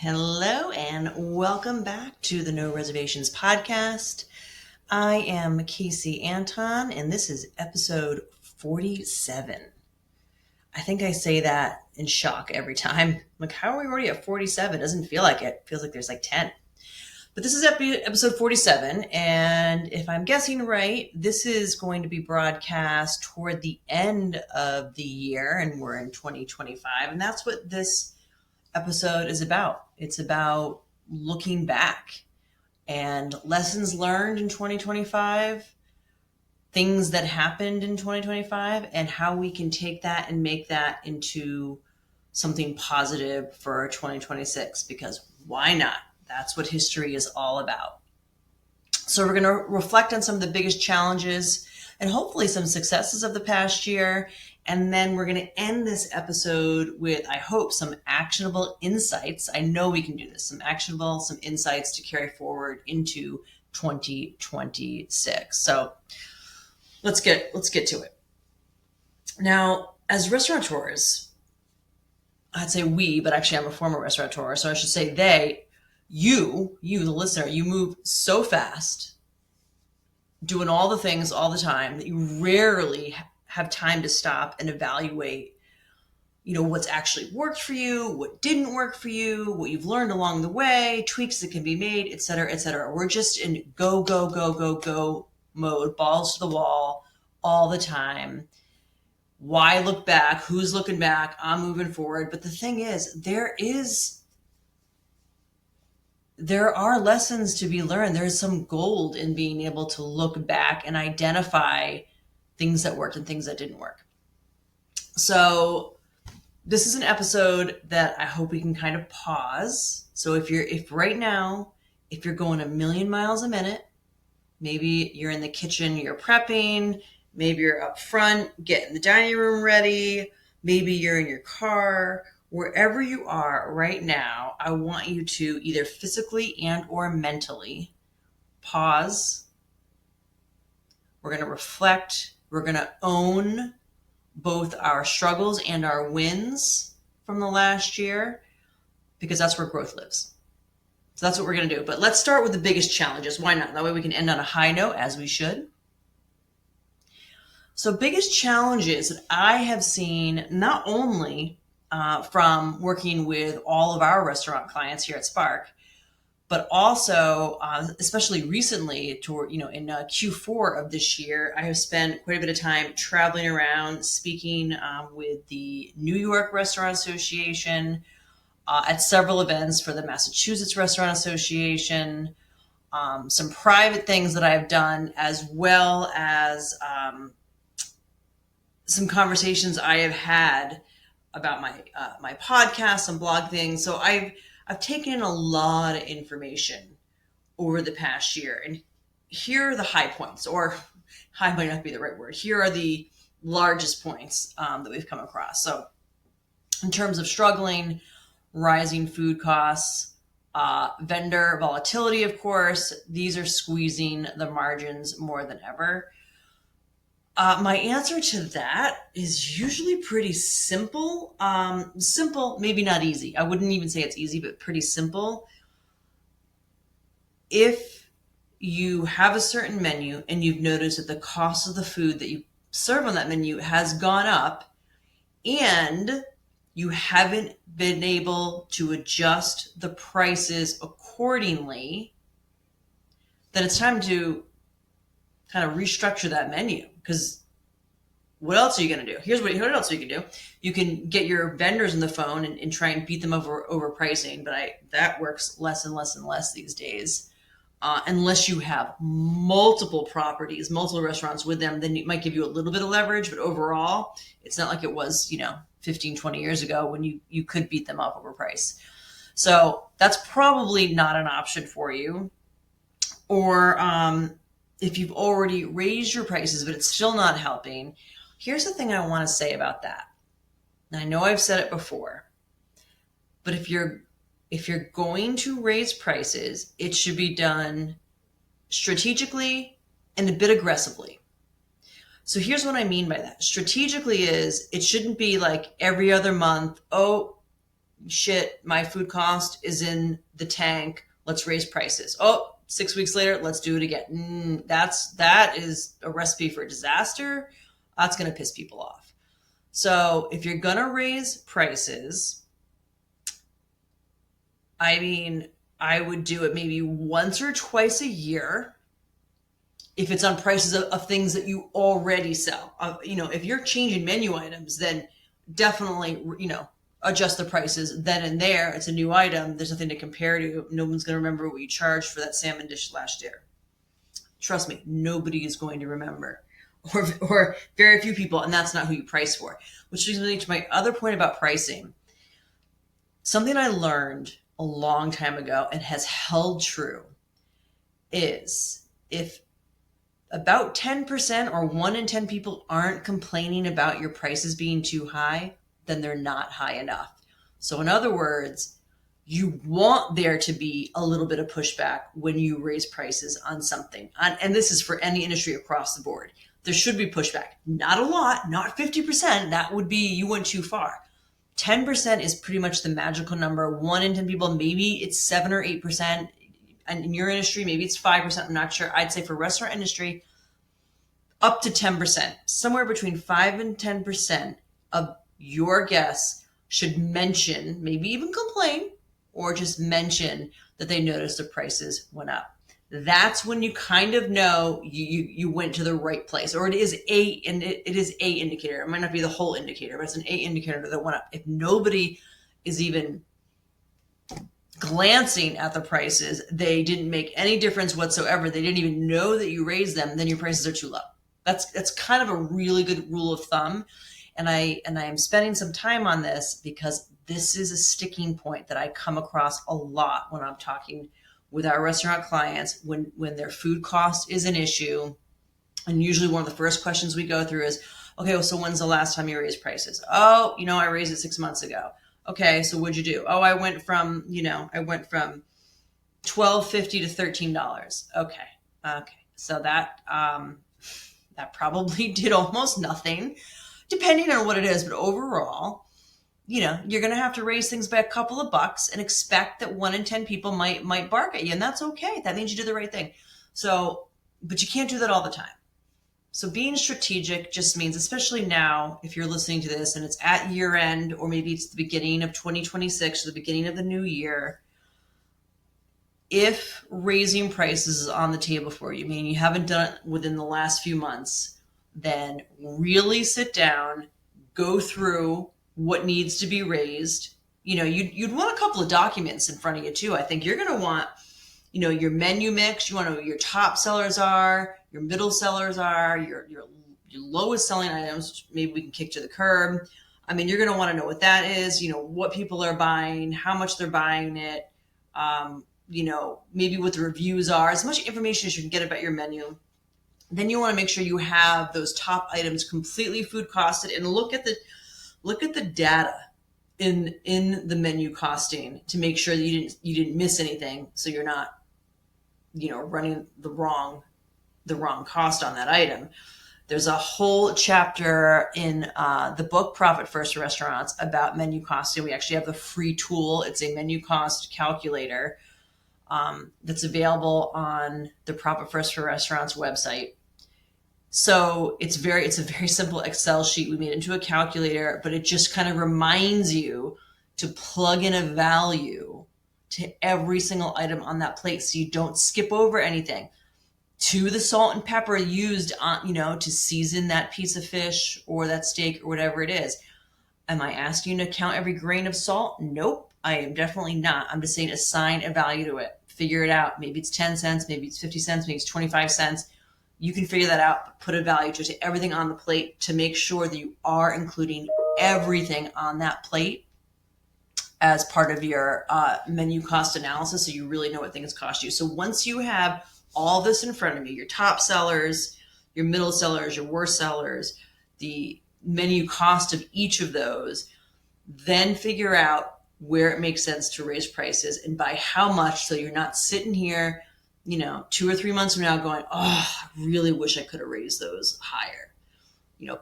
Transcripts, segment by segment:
Hello and welcome back to the No Reservations Podcast. I am Kasey Anton and this is episode 47. I think I say that in shock every time. Like, how are we already at 47? It doesn't feel like it. It feels like there's like 10. But this is episode 47, and if I'm guessing right, this is going to be broadcast toward the end of the year, and we're in 2025, and that's what this episode is about. It's about looking back and lessons learned in 2025, things that happened in 2025, and how we can take that and make that into something positive for 2026, because why not? That's what history is all about. So we're going to reflect on some of the biggest challenges and hopefully some successes of the past year. And then we're going to end this episode with, I hope, some actionable insights. I know we can do this. Some insights to carry forward into 2026. So let's get to it. Now, as restaurateurs, I'd say we, but actually I'm a former restaurateur, so I should say they, you, the listener, you move so fast, doing all the things all the time, that you rarely have time to stop and evaluate, what's actually worked for you, what didn't work for you, what you've learned along the way, tweaks that can be made, et cetera, et cetera. We're just in go mode, balls to the wall all the time. Why look back? Who's looking back? I'm moving forward. But the thing is, there are lessons to be learned. There's some gold in being able to look back and identify things that worked and things that didn't work. So this is an episode that I hope we can kind of pause. So if right now, if you're going a million miles a minute, maybe you're in the kitchen, you're prepping, maybe you're up front, getting the dining room ready, maybe you're in your car, wherever you are right now, I want you to either physically and or mentally pause. We're going to reflect. We're going to own both our struggles and our wins from the last year, because that's where growth lives. So that's what we're going to do. But let's start with the biggest challenges. Why not? That way we can end on a high note, as we should. So biggest challenges that I have seen, not only from working with all of our restaurant clients here at Spark, but also, especially recently, in Q4 of this year, I have spent quite a bit of time traveling around, speaking with the New York Restaurant Association, at several events for the Massachusetts Restaurant Association, some private things that I've done, as well as some conversations I have had about my podcast and blog things. So I've taken in a lot of information over the past year, and here are the high points, or high might not be the right word. Here are the largest points that we've come across. So in terms of struggling, rising food costs, vendor volatility, of course, these are squeezing the margins more than ever. My answer to that is usually pretty simple. Simple, maybe not easy. I wouldn't even say it's easy, but pretty simple. If you have a certain menu and you've noticed that the cost of the food that you serve on that menu has gone up, and you haven't been able to adjust the prices accordingly, then it's time to kind of restructure that menu. Because what else are you going to do? Here's what else you can do. You can get your vendors on the phone and try and beat them over pricing, but that works less and less these days. Unless you have multiple properties, multiple restaurants with them, then it might give you a little bit of leverage, but overall, it's not like it was, 15, 20 years ago when you could beat them up over price. So that's probably not an option for you. Or if you've already raised your prices, but it's still not helping, here's the thing I want to say about that. And I know I've said it before, but if you're going to raise prices, it should be done strategically and a bit aggressively. So here's what I mean by that. Strategically is, it shouldn't be like every other month, oh, shit, my food cost is in the tank. Let's raise prices. Oh, 6 weeks later, let's do it again. That is a recipe for disaster. That's going to piss people off. So if you're going to raise prices, I mean, I would do it maybe once or twice a year if it's on prices of things that you already sell. If you're changing menu items, then definitely, adjust the prices then and there. It's a new item. There's nothing to compare to. No one's going to remember what you charged for that salmon dish last year. Trust me, nobody is going to remember, or very few people, and that's not who you price for. Which leads me to my other point about pricing. Something I learned a long time ago and has held true is if about 10% or 1 in 10 people aren't complaining about your prices being too high, then they're not high enough. So in other words, you want there to be a little bit of pushback when you raise prices on something. And this is for any industry across the board. There should be pushback. Not a lot, not 50%. That would be, you went too far. 10% is pretty much the magical number. 1 in 10 people, maybe it's 7 or 8%. And in your industry, maybe it's 5%. I'm not sure. I'd say for restaurant industry, up to 10%, somewhere between 5 and 10% of your guests should mention, maybe even complain, or just mention that they noticed the prices went up. That's when you kind of know you went to the right place, or it is a indicator. It might not be the whole indicator, but it's an A indicator that went up. If nobody is even glancing at the prices, they didn't make any difference whatsoever, they didn't even know that you raised them, then your prices are too low. That's kind of a really good rule of thumb. And I am spending some time on this because this is a sticking point that I come across a lot when I'm talking with our restaurant clients when their food cost is an issue. And usually one of the first questions we go through is, okay, well, so when's the last time you raised prices? Oh, I raised it 6 months ago. Okay, so what'd you do? Oh, I went from $12.50 to $13. Okay. So that probably did almost nothing, depending on what it is. But overall, you're going to have to raise things by a couple of bucks and expect that 1 in 10 people might bark at you. And that's okay. That means you did the right thing. So, but you can't do that all the time. So being strategic just means, especially now, if you're listening to this and it's at year end, or maybe it's the beginning of 2026, or the beginning of the new year, if raising prices is on the table for you, meaning you haven't done it within the last few months, then really sit down, go through what needs to be raised. You'd want a couple of documents in front of you too. I think you're going to want, your menu mix. You want to know what your top sellers are, your middle sellers are, your lowest selling items, which maybe we can kick to the curb. I mean, you're going to want to know what that is, what people are buying, how much they're buying it, maybe what the reviews are, as much information as you can get about your menu. Then you want to make sure you have those top items completely food costed, and look at the data in the menu costing to make sure that you didn't miss anything, so you're not running the wrong cost on that item. There's a whole chapter in the book Profit First Restaurants about menu costing. We actually have the free tool. It's a menu cost calculator that's available on the Profit First for Restaurants website. So it's a very simple Excel sheet we made into a calculator, but it just kind of reminds you to plug in a value to every single item on that plate, so you don't skip over anything. To the salt and pepper used on, to season that piece of fish or that steak or whatever it is. Am I asking you to count every grain of salt? Nope, I am definitely not. I'm just saying assign a value to it. Figure it out. Maybe it's 10 cents, maybe it's 50 cents, maybe it's 25 cents. You can figure that out, but put a value to everything on the plate to make sure that you are including everything on that plate as part of your menu cost analysis, so you really know what things cost you. So once you have all this in front of you, your top sellers, your middle sellers, your worst sellers, the menu cost of each of those, then figure out where it makes sense to raise prices and by how much, so you're not sitting here 2 or 3 months from now going, oh, I really wish I could have raised those higher.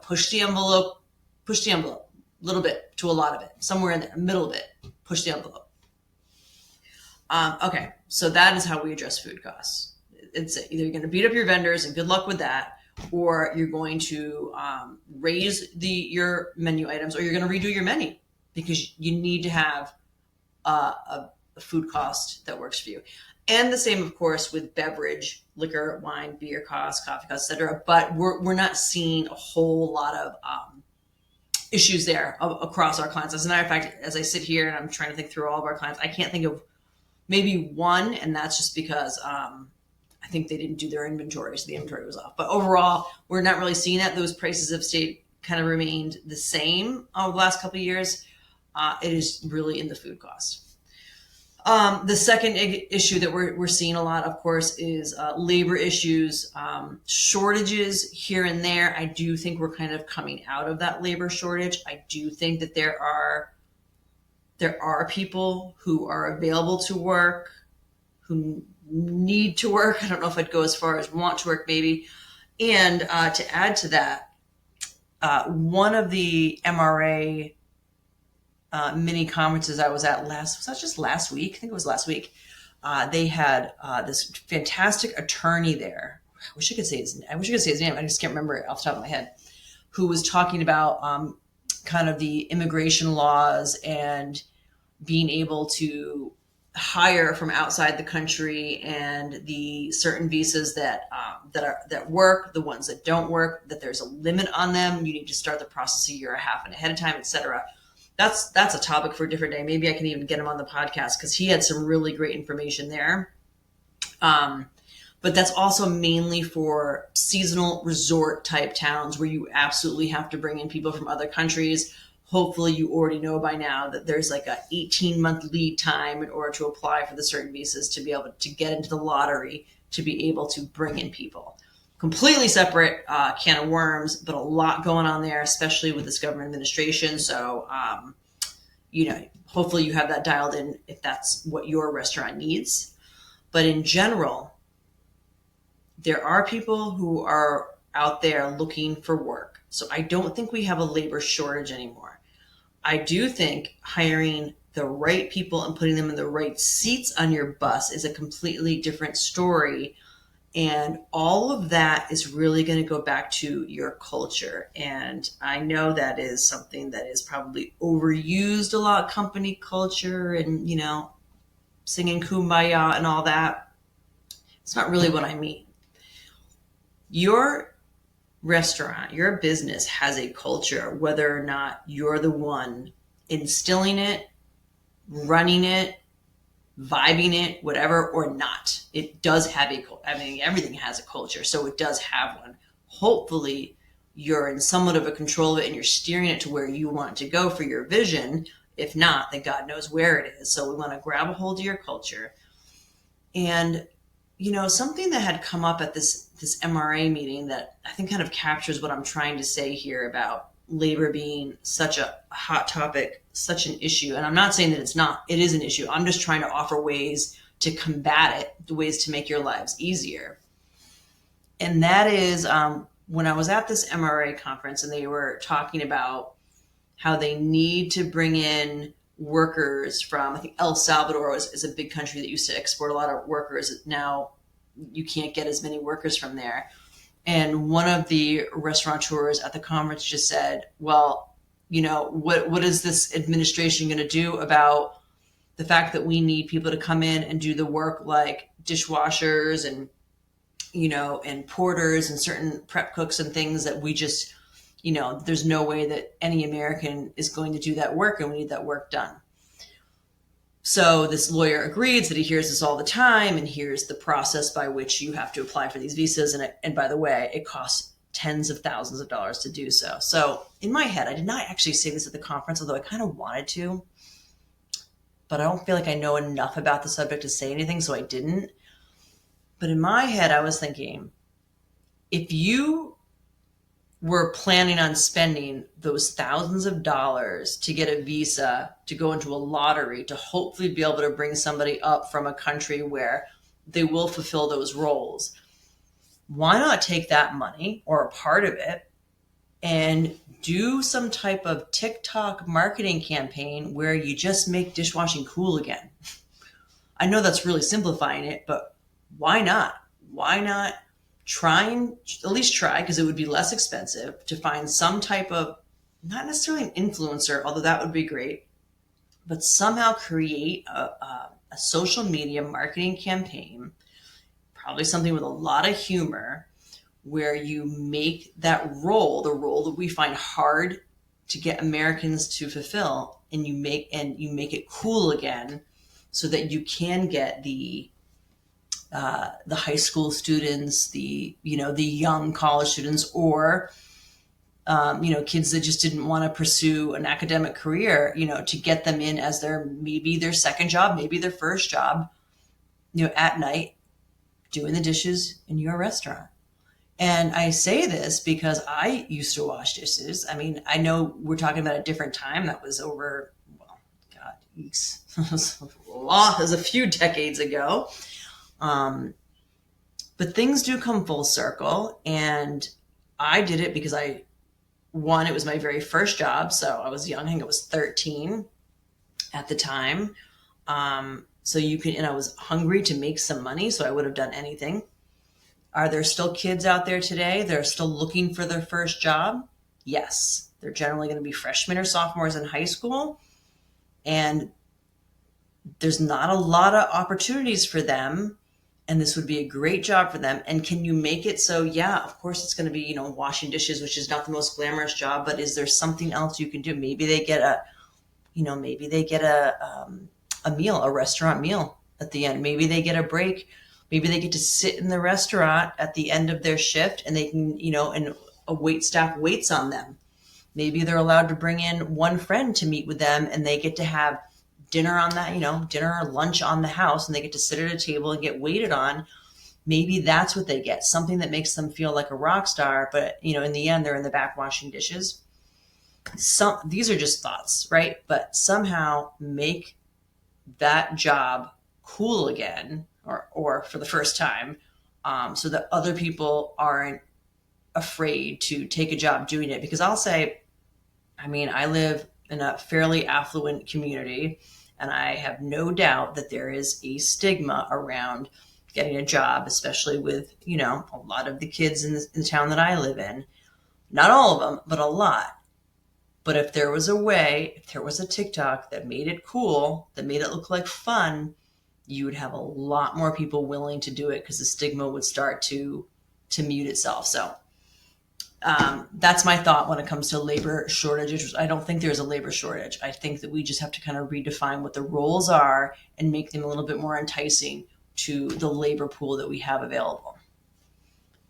Push the envelope, a little bit to a lot of it, somewhere in there, a middle bit. push the envelope. Okay, so that is how we address food costs. It's either you're going to beat up your vendors, and good luck with that, or you're going to raise your menu items, or you're going to redo your menu, because you need to have a food cost that works for you. And the same, of course, with beverage, liquor, wine, beer costs, coffee costs, etc. But we're not seeing a whole lot of issues there across our clients. As a matter of fact, as I sit here and I'm trying to think through all of our clients, I can't think of maybe one, and that's just because I think they didn't do their inventory, so the inventory was off. But overall, we're not really seeing that. Those prices have stayed kind of remained the same over the last couple of years. It is really in the food cost. The second issue that we're seeing a lot, of course, is labor issues, shortages here and there. I do think we're kind of coming out of that labor shortage. I do think that there are people who are available to work, who need to work. I don't know if I'd go as far as want to work, maybe. And to add to that, one of the MRA mini conferences I was at last week? I think it was last week. They had this fantastic attorney there. I wish I could say his name. I just can't remember it off the top of my head. Who was talking about kind of the immigration laws and being able to hire from outside the country, and the certain visas that work, the ones that don't work, that there's a limit on them. You need to start the process a year and a half ahead of time, etc. That's a topic for a different day. Maybe I can even get him on the podcast, because he had some really great information there. But that's also mainly for seasonal resort type towns where you absolutely have to bring in people from other countries. Hopefully you already know by now that there's like a 18-month lead time in order to apply for the certain visas to be able to get into the lottery, to be able to bring in people. Completely separate can of worms, but a lot going on there, especially with this government administration. So, hopefully you have that dialed in if that's what your restaurant needs. But in general, there are people who are out there looking for work. So I don't think we have a labor shortage anymore. I do think hiring the right people and putting them in the right seats on your bus is a completely different story. And all of that is really going to go back to your culture. And I know that is something that is probably overused a lot, company culture and, singing Kumbaya and all that. It's not really what I mean. Your restaurant, your business has a culture, whether or not you're the one instilling it, running it, vibing it, whatever, or not. It does have everything has a culture, so it does have one. Hopefully you're in somewhat of a control of it and you're steering it to where you want it to go for your vision. If not, then God knows where it is. So we want to grab a hold of your culture. And something that had come up at this MRA meeting that I think kind of captures what I'm trying to say here about labor being such a hot topic, such an issue. And I'm not saying that it's not, it is an issue. I'm just trying to offer ways to combat it, ways to make your lives easier. And that is when I was at this MRA conference and they were talking about how they need to bring in workers from, I think El Salvador is a big country that used to export a lot of workers. Now you can't get as many workers from there. And one of the restaurateurs at the conference just said, well, what is this administration going to do about the fact that we need people to come in and do the work like dishwashers and, and porters and certain prep cooks and things that we just, there's no way that any American is going to do that work, and we need that work done. So this lawyer agreed that he hears this all the time, and here's the process by which you have to apply for these visas. And by the way, it costs tens of thousands of dollars to do so. So in my head, I did not actually say this at the conference, although I kind of wanted to, but I don't feel like I know enough about the subject to say anything, so I didn't. But in my head, I was thinking, if you were planning on spending those thousands of dollars to get a visa, to go into a lottery, to hopefully be able to bring somebody up from a country where they will fulfill those roles, why not take that money or a part of it and do some type of TikTok marketing campaign where you just make dishwashing cool again. I know that's really simplifying it, but why not? Why not at least try, because it would be less expensive to find some type of, not necessarily an influencer, although that would be great, but somehow create a social media marketing campaign, probably something with a lot of humor, where you make that role, the role that we find hard to get Americans to fulfill, and you make it cool again, so that you can get the high school students, the young college students, or kids that just didn't want to pursue an academic career, to get them in as maybe their second job, maybe their first job, at night, doing the dishes in your restaurant. And I say this because I used to wash dishes. I mean, I know we're talking about a different time. That was over, well, God, it was a few decades ago. But things do come full circle. And I did it because it was my very first job. So I was young. I think I was 13 at the time. And I was hungry to make some money. So I would have done anything. Are there still kids out there today that are still looking for their first job? Yes. They're generally going to be freshmen or sophomores in high school. And there's not a lot of opportunities for them. And this would be a great job for them. And can you make it so, yeah, of course it's going to be, washing dishes, which is not the most glamorous job, but is there something else you can do? Maybe they get a meal, a restaurant meal at the end. Maybe they get a break. Maybe they get to sit in the restaurant at the end of their shift, and they can, and a wait staff waits on them. Maybe they're allowed to bring in one friend to meet with them, and they get to have dinner on that, dinner or lunch on the house, and they get to sit at a table and get waited on. Maybe that's what they get, something that makes them feel like a rock star. But, in the end, they're in the back washing dishes. These are just thoughts, right? But somehow make that job cool again, or for the first time, so that other people aren't afraid to take a job doing it. Because I'll say, I live in a fairly affluent community, and I have no doubt that there is a stigma around getting a job, especially with, a lot of the kids in the town that I live in. Not all of them, but a lot. But if there was a TikTok that made it cool, that made it look like fun, you would have a lot more people willing to do it, because the stigma would start to mute itself. So that's my thought when it comes to labor shortages. I don't think there's a labor shortage. I think that we just have to kind of redefine what the roles are and make them a little bit more enticing to the labor pool that we have available.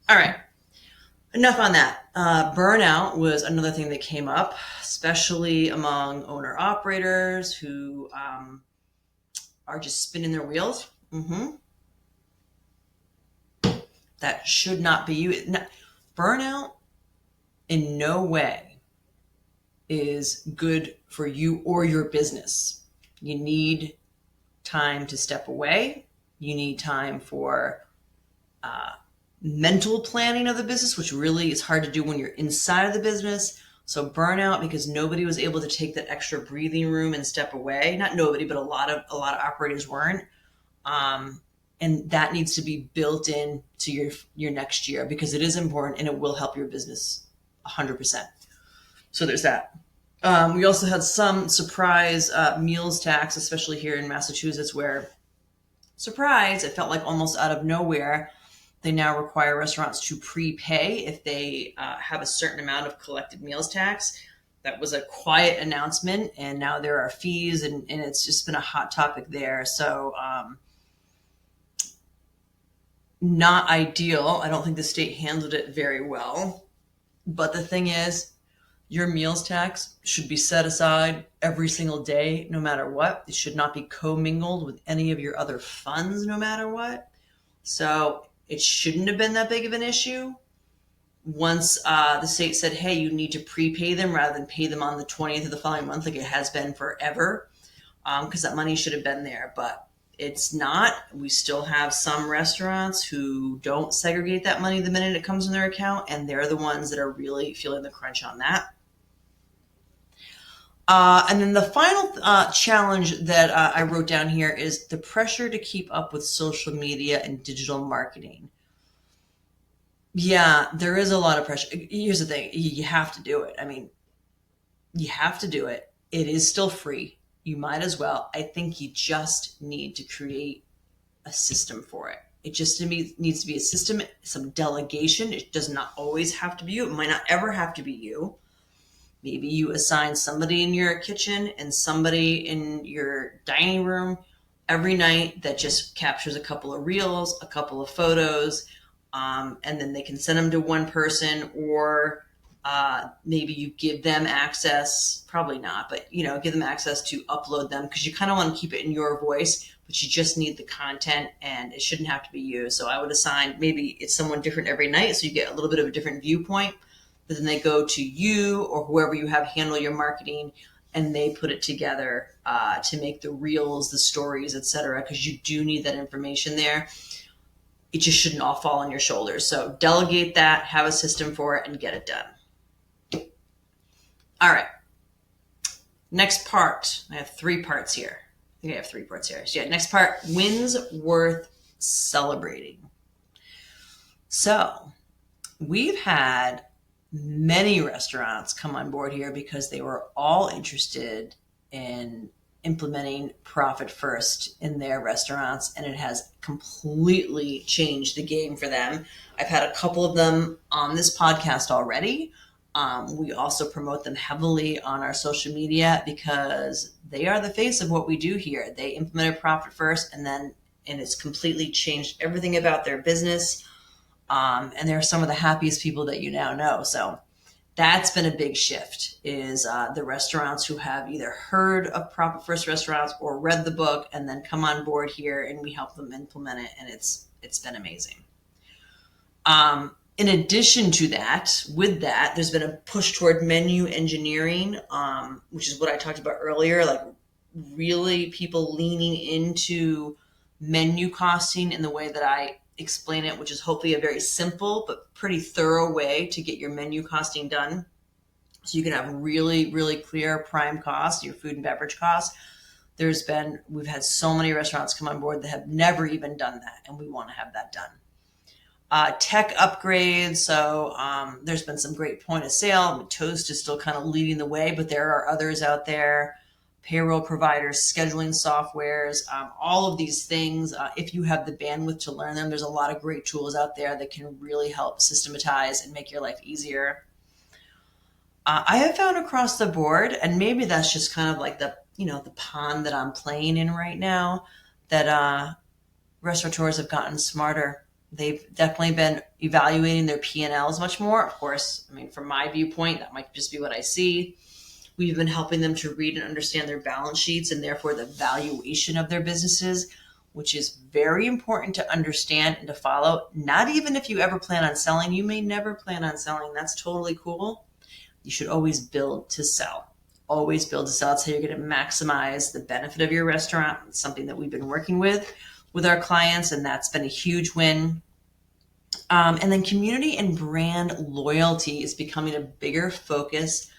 All right. Enough on that. Burnout was another thing that came up, especially among owner operators who are just spinning their wheels. That should not be you. Burnout in no way is good for you or your business. You need time to step away. You need time for mental planning of the business, which really is hard to do when you're inside of the business. So burnout, because nobody was able to take that extra breathing room and step away. Not nobody, but a lot of operators weren't. And that needs to be built in to your next year, because it is important and it will help your business 100%. So there's that. We also had some surprise meals tax, especially here in Massachusetts, where, surprise, it felt like almost out of nowhere, they now require restaurants to prepay if they have a certain amount of collected meals tax. That was a quiet announcement, and now there are fees, and it's just been a hot topic there. So not ideal. I don't think the state handled it very well. But the thing is, your meals tax should be set aside every single day, no matter what. It should not be commingled with any of your other funds, no matter what. So it shouldn't have been that big of an issue. Once the state said, hey, you need to prepay them rather than pay them on the 20th of the following month, like it has been forever, because that money should have been there. But it's not. We still have some restaurants who don't segregate that money the minute it comes in their account, and they're the ones that are really feeling the crunch on that. And then the final challenge that I wrote down here is the pressure to keep up with social media and digital marketing. Yeah, there is a lot of pressure. Here's the thing. You have to do it. I mean, you have to do it. It is still free. You might as well. I think you just need to create a system for it. It just needs to be a system, some delegation. It does not always have to be you. It might not ever have to be you. Maybe you assign somebody in your kitchen and somebody in your dining room every night that just captures a couple of reels, a couple of photos, and then they can send them to one person, or maybe you give them access, probably not, but give them access to upload them, because you kind of want to keep it in your voice, but you just need the content and it shouldn't have to be you. So I would assign, maybe it's someone different every night, so you get a little bit of a different viewpoint, but then they go to you or whoever you have handle your marketing, and they put it together to make the reels, the stories, etc., because you do need that information there. It just shouldn't all fall on your shoulders. So delegate that, have a system for it, and get it done. All right. Next part. I have 3 parts here. I think I have 3 parts here. So yeah, next part, wins worth celebrating. So we've had many restaurants come on board here because they were all interested in implementing profit first in their restaurants, and it has completely changed the game for them. I've had a couple of them on this podcast already. We also promote them heavily on our social media because they are the face of what we do here. They implemented profit first, and it's completely changed everything about their business. And they're some of the happiest people that you now know. So that's been a big shift, is the restaurants who have either heard of Profit First Restaurants or read the book and then come on board here, and we help them implement it. And it's been amazing. In addition to that, with that, there's been a push toward menu engineering, which is what I talked about earlier, like really people leaning into menu costing in the way that I explain it, which is hopefully a very simple but pretty thorough way to get your menu costing done. So you can have really, really clear prime costs, your food and beverage costs. We've had so many restaurants come on board that have never even done that, and we want to have that done. Tech upgrades. So there's been some great point of sale. Toast is still kind of leading the way, but there are others out there. Payroll providers, scheduling softwares, all of these things. If you have the bandwidth to learn them, there's a lot of great tools out there that can really help systematize and make your life easier. I have found across the board, and maybe that's just kind of like the pond that I'm playing in right now, that restaurateurs have gotten smarter. They've definitely been evaluating their P&Ls much more. Of course, I mean, from my viewpoint, that might just be what I see. We've been helping them to read and understand their balance sheets and therefore the valuation of their businesses, which is very important to understand and to follow. Not even if you ever plan on selling. You may never plan on selling. That's totally cool. You should always build to sell. Always build to sell. That's how you're going to maximize the benefit of your restaurant. It's something that we've been working with our clients, and that's been a huge win. And then community and brand loyalty is becoming a bigger focus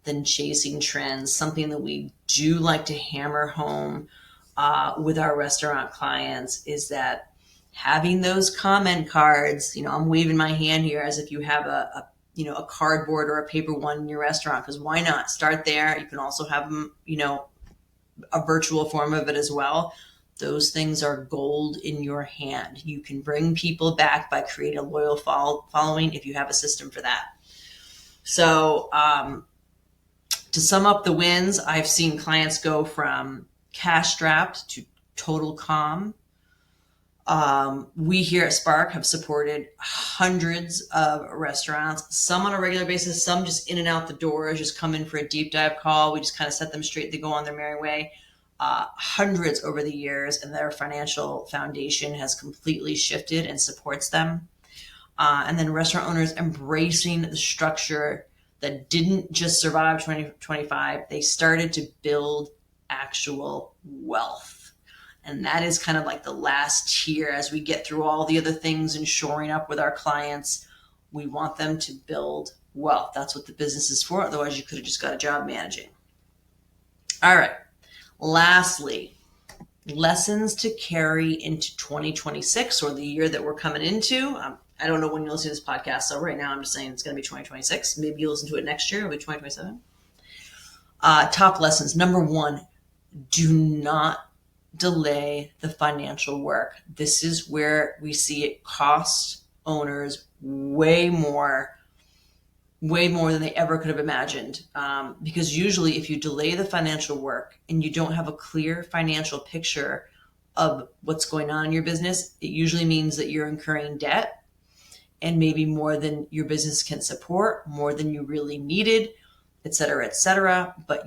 than chasing trends, something that we do like to hammer home with our restaurant clients, is that having those comment cards, I'm waving my hand here as if you have a cardboard or a paper one in your restaurant, because why not start there? You can also have them, a virtual form of it as well. Those things are gold in your hand. You can bring people back by creating a loyal following if you have a system for that. So, to sum up the wins, I've seen clients go from cash strapped to total calm. We here at Spark have supported hundreds of restaurants, some on a regular basis, some just in and out the doors, just come in for a deep dive call. We just kind of set them straight. They go on their merry way. Hundreds over the years, and their financial foundation has completely shifted and supports them. And then restaurant owners embracing the structure that didn't just survive 2025. They started to build actual wealth. And that is kind of like the last tier as we get through all the other things and shoring up with our clients. We want them to build wealth. That's what the business is for. Otherwise, you could have just got a job managing. All right. Lastly, lessons to carry into 2026, or the year that we're coming into. I don't know when you'll listen to this podcast. So right now I'm just saying it's going to be 2026. Maybe you'll listen to it next year. It'll be 2027. Top lessons. Number one, do not delay the financial work. This is where we see it cost owners way more than they ever could have imagined. Because usually if you delay the financial work and you don't have a clear financial picture of what's going on in your business, it usually means that you're incurring debt, and maybe more than your business can support, more than you really needed, et cetera, et cetera. But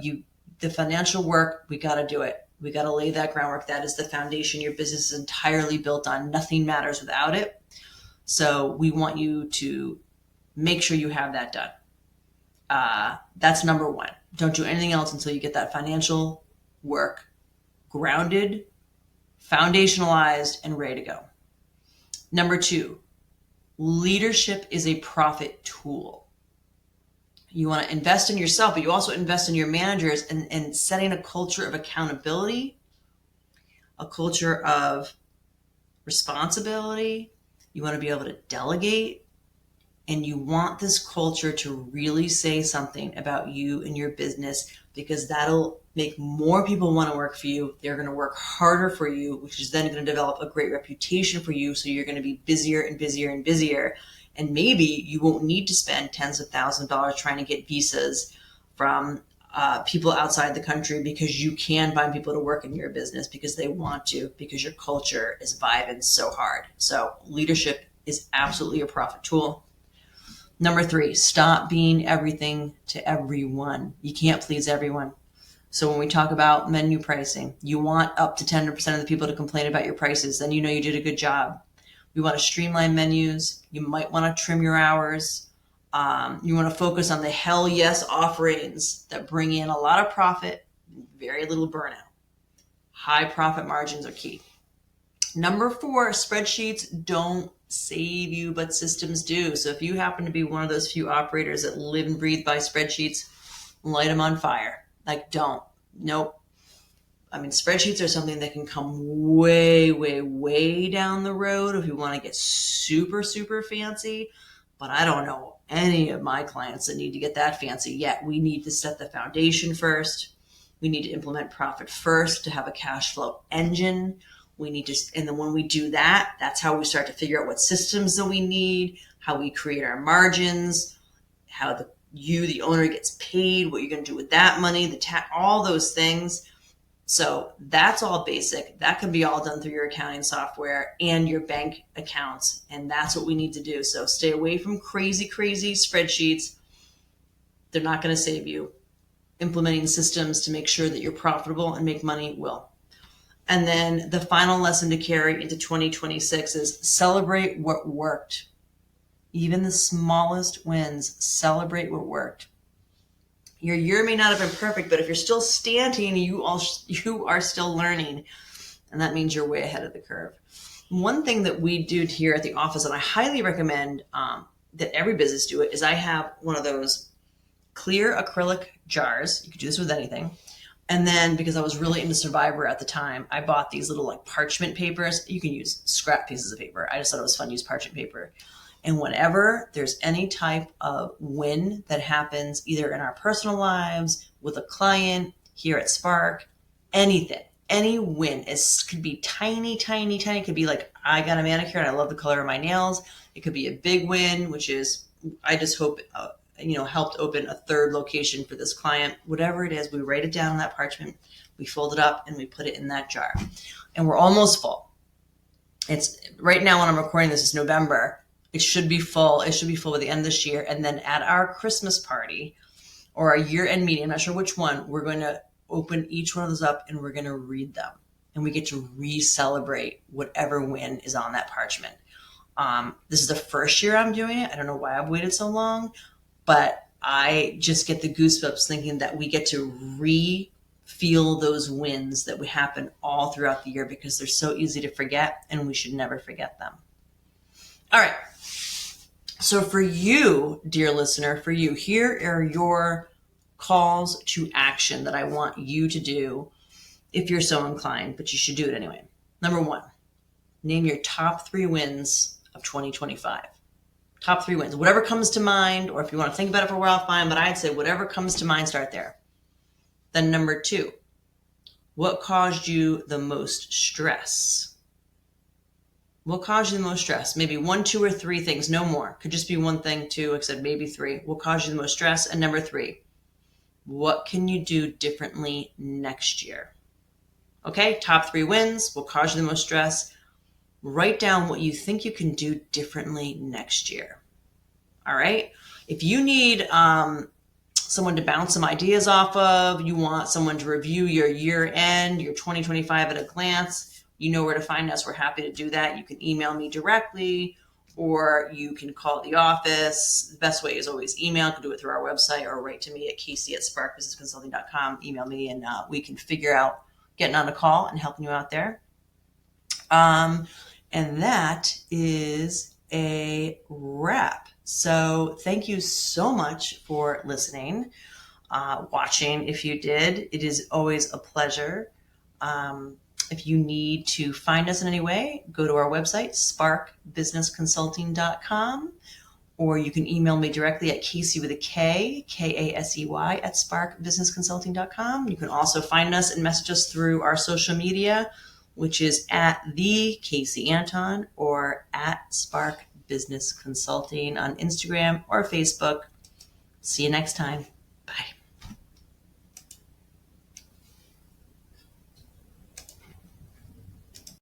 the financial work, we got to do it. We got to lay that groundwork. That is the foundation your business is entirely built on. Nothing matters without it. So we want you to make sure you have that done. That's number one. Don't do anything else until you get that financial work grounded, foundationalized, and ready to go. Number two, leadership is a profit tool. You want to invest in yourself, but you also invest in your managers and setting a culture of accountability, a culture of responsibility. You want to be able to delegate, and you want this culture to really say something about you and your business, because that'll make more people want to work for you. They're going to work harder for you, which is then going to develop a great reputation for you. So you're going to be busier and busier and busier. And maybe you won't need to spend tens of thousands of dollars trying to get visas from people outside the country, because you can find people to work in your business because they want to, because your culture is vibing so hard. So leadership is absolutely a profit tool. Number three, stop being everything to everyone. You can't please everyone. So when we talk about menu pricing, you want up to 10% of the people to complain about your prices. Then you know you did a good job. We want to streamline menus. You might want to trim your hours. You want to focus on the hell yes offerings that bring in a lot of profit, very little burnout. High profit margins are key. Number four, spreadsheets don't save you, but systems do. So if you happen to be one of those few operators that live and breathe by spreadsheets, light them on fire. Like, don't. Nope. I mean, spreadsheets are something that can come way, way, way down the road if you want to get super, super fancy. But I don't know any of my clients that need to get that fancy yet. We need to set the foundation first. We need to implement profit first to have a cash flow engine. We need to, and then when we do that, that's how we start to figure out what systems that we need, how we create our margins, how the owner gets paid, what you're going to do with that money, all those things. So that's all basic. That can be all done through your accounting software and your bank accounts. And that's what we need to do. So stay away from crazy, crazy spreadsheets. They're not going to save you. Implementing systems to make sure that you're profitable and make money will. And then the final lesson to carry into 2026 is celebrate what worked. Even the smallest wins, celebrate what worked. Your year may not have been perfect, but if you're still standing, you are still learning. And that means you're way ahead of the curve. One thing that we do here at the office, and I highly recommend that every business do it, is I have one of those clear acrylic jars. You could do this with anything. And then because I was really into Survivor at the time, I bought these little like parchment papers. You can use scrap pieces of paper. I just thought it was fun to use parchment paper. And whenever there's any type of win that happens, either in our personal lives, with a client, here at Spark, anything, any win could be tiny, tiny, tiny. It could be like, I got a manicure and I love the color of my nails. It could be a big win, which is, I just hope, helped open a third location for this client. Whatever it is, we write it down on that parchment, we fold it up, and we put it in that jar. And we're almost full. It's right now when I'm recording this is November. It should be full. It should be full by the end of this year. And then at our Christmas party or our year-end meeting, I'm not sure which one, we're going to open each one of those up and we're going to read them. And we get to re-celebrate whatever win is on that parchment. This is the first year I'm doing it. I don't know why I've waited so long, but I just get the goosebumps thinking that we get to feel those wins that we happen all throughout the year, because they're so easy to forget, and we should never forget them. All right. So for you, dear listener, for you, here are your calls to action that I want you to do if you're so inclined, but you should do it anyway. Number 1, name your top 3 wins of 2025. Top 3 wins, whatever comes to mind, or if you want to think about it for a while, fine, but I'd say whatever comes to mind, start there. Then number 2, what caused you the most stress? What caused you the most stress? Maybe 1, 2, or 3 things, no more. Could just be 1 thing, 2, except maybe 3. What caused you the most stress? And number 3, what can you do differently next year? Okay, top 3 wins, what caused you the most stress? Write down what you think you can do differently next year. All right? If you need someone to bounce some ideas off of, you want someone to review your year end, your 2025 at a glance, you know where to find us. We're happy to do that. You can email me directly, or you can call the office. The best way is always email. You can do it through our website, or write to me at Kasey@sparkbusinessconsulting.com. Email me, and we can figure out getting on a call and helping you out there. And that is a wrap. So thank you so much for listening, watching if you did. It is always a pleasure. If you need to find us in any way, go to our website, sparkbusinessconsulting.com, or you can email me directly at Kasey with a K, Kasey at sparkbusinessconsulting.com. You can also find us and message us through our social media, which is at the Kasey Anton or at Spark Business Consulting on Instagram or Facebook. See you next time.